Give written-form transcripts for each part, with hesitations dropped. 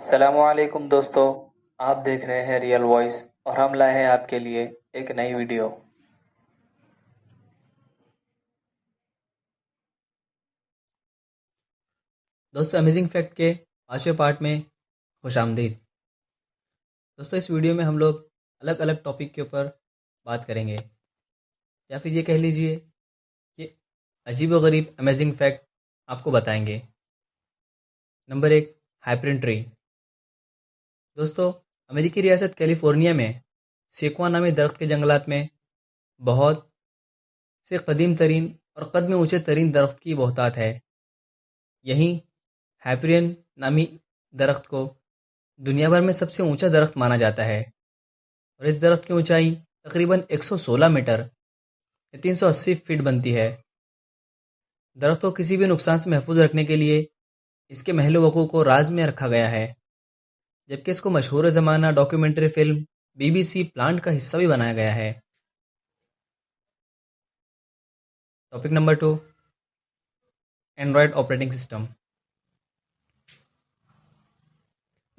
السلام علیکم دوستو، آپ دیکھ رہے ہیں ریئل وائس اور ہم لائے ہیں آپ کے لیے ایک نئی ویڈیو۔ دوستو امیزنگ فیکٹ کے 5ویں پارٹ میں خوش آمدید۔ دوستو اس ویڈیو میں ہم لوگ الگ الگ ٹاپک کے اوپر بات کریں گے، یا پھر یہ کہہ لیجئے کہ عجیب و غریب امیزنگ فیکٹ آپ کو بتائیں گے۔ Number 1، Hyperion tree. دوستو امریکی ریاست کیلیفورنیا میں سیکوا نامی درخت کے جنگلات میں بہت سے قدیم ترین اور قد میں اونچے ترین درخت کی بہتات ہے۔ یہیں ہائپرین نامی درخت کو دنیا بھر میں سب سے اونچا درخت مانا جاتا ہے، اور اس درخت کی اونچائی تقریباً 116 میٹر یا 380 فٹ بنتی ہے۔ درخت کو کسی بھی نقصان سے محفوظ رکھنے کے لیے اس کے محل وقوع کو راز میں رکھا گیا ہے، جبکہ اس کو مشہور زمانہ ڈاکیومنٹری فلم BBC پلانٹ کا حصہ بھی بنایا گیا ہے۔ Topic number 2، Android operating system.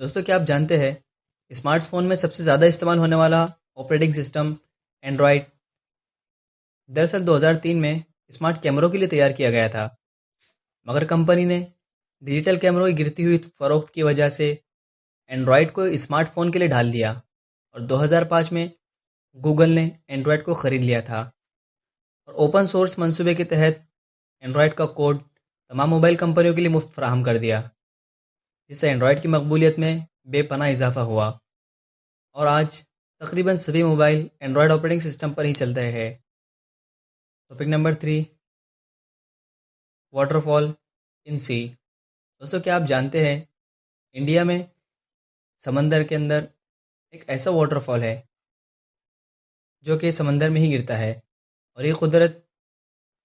دوستو کیا آپ جانتے ہیں اسمارٹ فون میں سب سے زیادہ استعمال ہونے والا آپریٹنگ سسٹم اینڈرائڈ دراصل 2003 میں اسمارٹ کیمروں کے لیے تیار کیا گیا تھا، مگر کمپنی نے ڈیجیٹل کیمروں کی گرتی ہوئی فروخت کی وجہ سے اینڈرائڈ کو اسمارٹ فون کے لیے ڈھال دیا، اور 2005 میں گوگل نے اینڈرائڈ کو خرید لیا تھا اور اوپن سورس منصوبے کے تحت اینڈرائڈ کا کوڈ تمام موبائل کمپنیوں کے لیے مفت فراہم کر دیا، جس سے اینڈرائڈ کی مقبولیت میں بے پناہ اضافہ ہوا، اور آج تقریباً سبھی موبائل اینڈرائڈ آپریٹنگ سسٹم پر ہی چلتے ہیں۔ ٹاپک نمبر 3، واٹر فال ان سی۔ دوستو کیا آپ جانتے ہیں انڈیا میں سمندر کے اندر ایک ایسا واٹر فال ہے جو کہ سمندر میں ہی گرتا ہے، اور یہ قدرت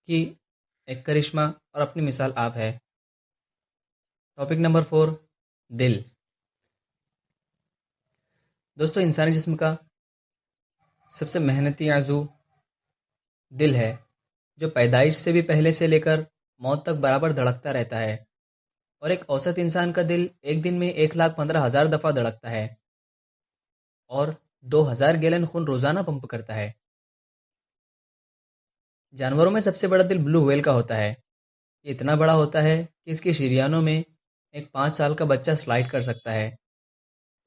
کی ایک کرشمہ اور اپنی مثال آپ ہے۔ ٹاپک نمبر 4، دل۔ دوستو انسانی جسم کا سب سے محنتی عضو دل ہے، جو پیدائش سے بھی پہلے سے لے کر موت تک برابر دھڑکتا رہتا ہے، اور ایک اوسط انسان کا دل ایک دن میں 1,15,000 دفعہ دھڑکتا ہے اور 2,000 گیلن خون روزانہ پمپ کرتا ہے۔ جانوروں میں سب سے بڑا دل بلو ویل کا ہوتا ہے۔ یہ اتنا بڑا ہوتا ہے کہ اس کی شریانوں میں ایک 5 سال کا بچہ سلائڈ کر سکتا ہے،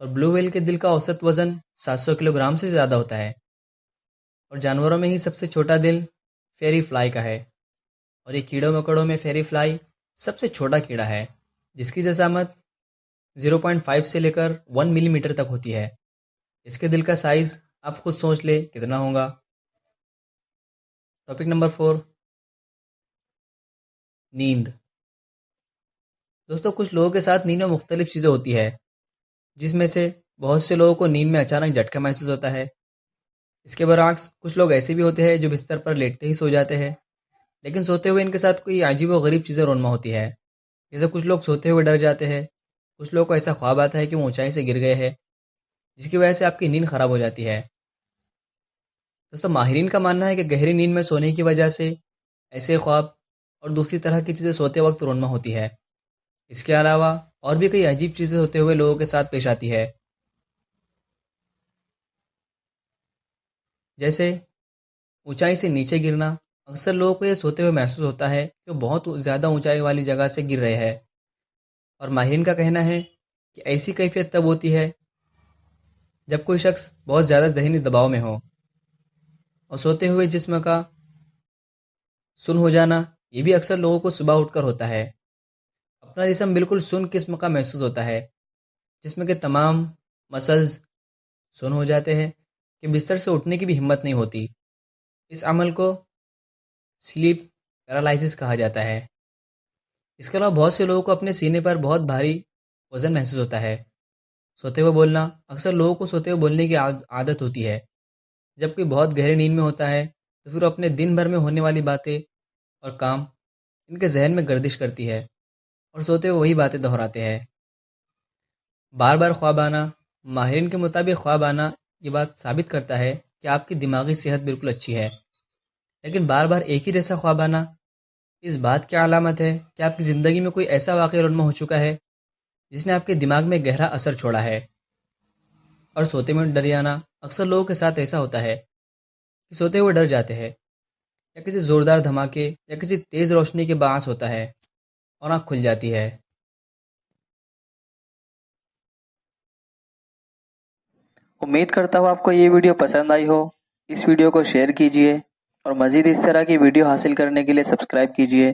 اور بلو ویل کے دل کا اوسط وزن 700 کلو گرام سے زیادہ ہوتا ہے۔ اور جانوروں میں ہی سب سے چھوٹا دل فیری فلائی کا ہے، اور یہ کیڑوں مکوڑوں میں فیری فلائی سب سے چھوٹا کیڑا ہے، جس کی جسامت 0.5 سے لے کر 1 ملی میٹر تک ہوتی ہے۔ اس کے دل کا سائز آپ خود سوچ لے کتنا ہوگا۔ ٹاپک نمبر 4، نیند۔ دوستو کچھ لوگوں کے ساتھ نیند میں مختلف چیزیں ہوتی ہے، جس میں سے بہت سے لوگوں کو نیند میں اچانک جھٹکا محسوس ہوتا ہے۔ اس کے برعکس کچھ لوگ ایسے بھی ہوتے ہیں جو بستر پر لیٹتے ہی سو جاتے ہیں، لیکن سوتے ہوئے ان کے ساتھ کوئی عجیب و غریب چیزیں رونما ہوتی ہے، جیسے کچھ لوگ سوتے ہوئے ڈر جاتے ہیں، کچھ لوگوں کو ایسا خواب آتا ہے کہ وہ اونچائی سے گر گئے ہیں، جس کی وجہ سے آپ کی نیند خراب ہو جاتی ہے۔ دوستو ماہرین کا ماننا ہے کہ گہری نیند میں سونے کی وجہ سے ایسے خواب اور دوسری طرح کی چیزیں سوتے وقت رونما ہوتی ہے۔ اس کے علاوہ اور بھی کئی عجیب چیزیں ہوتے ہوئے لوگوں کے ساتھ پیش آتی ہے، جیسے اونچائی سے نیچے گرنا۔ اکثر لوگوں کو یہ سوتے ہوئے محسوس ہوتا ہے کہ وہ بہت زیادہ اونچائی والی جگہ سے گر رہے ہیں، اور ماہرین کا کہنا ہے کہ ایسی کیفیت تب ہوتی ہے جب کوئی شخص بہت زیادہ ذہنی دباؤ میں ہو، اور سوتے ہوئے جسم کا سن ہو جانا یہ بھی اکثر لوگوں کو صبح اٹھ کر ہوتا ہے۔ اپنا جسم بالکل سن قسم کا محسوس ہوتا ہے، جسم کے تمام مسلز سن ہو جاتے ہیں کہ بستر سے اٹھنے کی بھی ہمت نہیں ہوتی۔ اس عمل کو سلیپ پیرالائسس کہا جاتا ہے۔ اس کے علاوہ بہت سے لوگوں کو اپنے سینے پر بہت بھاری وزن محسوس ہوتا ہے۔ سوتے ہوئے بولنا، اکثر لوگوں کو سوتے ہوئے بولنے کی عادت ہوتی ہے۔ جب کوئی بہت گہری نیند میں ہوتا ہے تو پھر وہ اپنے دن بھر میں ہونے والی باتیں اور کام ان کے ذہن میں گردش کرتی ہے، اور سوتے ہوئے وہی باتیں دہراتے ہیں۔ بار بار خواب آنا، ماہرین کے مطابق خواب آنا یہ بات ثابت کرتا ہے کہ آپ کی دماغی صحت بالکل اچھی ہے، لیکن بار بار ایک ہی جیسا خواب آنا اس بات کی علامت ہے کہ آپ کی زندگی میں کوئی ایسا واقعہ رونما ہو چکا ہے جس نے آپ کے دماغ میں گہرا اثر چھوڑا ہے۔ اور سوتے میں ڈر جانا اکثر لوگوں کے ساتھ ایسا ہوتا ہے کہ سوتے ہوئے ڈر جاتے ہیں، یا کسی زوردار دھماکے یا کسی تیز روشنی کے باعث ہوتا ہے اور آنکھ کھل جاتی ہے۔ امید کرتا ہوں آپ کو یہ ویڈیو پسند آئی ہو۔ اس ویڈیو کو شیئر کیجیے اور مزید اس طرح کی ویڈیو حاصل کرنے کے لیے سبسکرائب کیجیے۔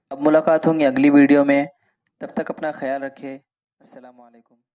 اب ملاقات ہوں گی اگلی ویڈیو میں، تب تک اپنا خیال رکھیں۔ السلام علیکم۔